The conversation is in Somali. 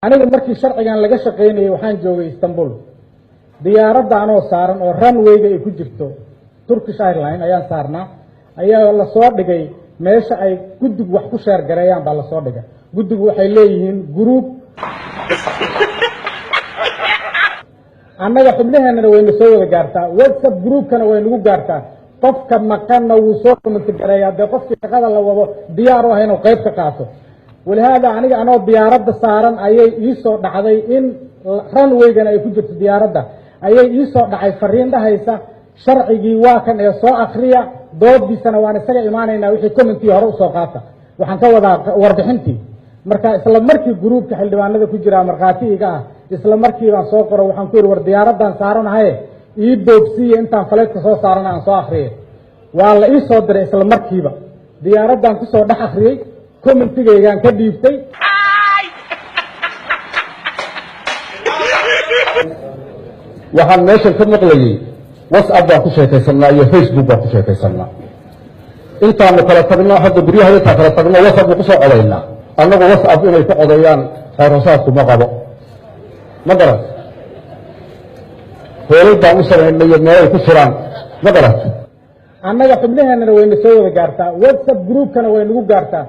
aniga markii sharcigan laga shaqeynayay waxaan joogay Istanbul diyaaradda anoo saaran oo runway-ga ay ku jirto Turkish Airlines ayaan saarnaa ayaa la soo dhigay meesha ay guddigu wax ku sheer gareeyaan baa la soo dhigay guddigu waxay leeyihiin group annaga xubnaheennana wayna soo wada gaartaa WhatsApp groupkana way nagu gaartaa qofka maqanna wuu soo comment gareeyaa dee qofkii shaqada la wado diyaar u ah inuu qayb ka qaato ولهذا أنا ديارة سارن أيه يسوع دعائي إن runway-gana ay ku jirto diyaaradda ayay ii soo dhacay fariin dhahaysa sharcigii waa kan ee soo akhriya doodiisana waan isaga imaanaynaa wixii commentii hore u soo qaata waxaan ka wadaa warbixintii marka isla markii groupka xildhibaanada ku jira marqaatiga ah isla markii baan soo qoro waxaan ku yiri war diyaaraddan saaranahay ii boobsiye intaan faleedka soo saarana aan soo akhriyay waa la ii soo diray isla markiiba diyaaraddan ku soo dhex akhriyay commentigaygaan ka dhiibtay waxaan meeshan ka maqlayay WhatsApp baan ku sheekaysanaa iyo Facebook baan ku sheekaysanaa intaanu kala tagno hadda guryaha intaan kala tagno WhatsApp ku soo codaynaa annagu WhatsApp inay ku codeeyaan xeeroosaadku ma qabo ma garat hoolay baan u samaynay meelay ku furaan ma garat annaga xubnaheennana wayna soo wada gaartaa WhatsApp groupkana way nagu gaartaa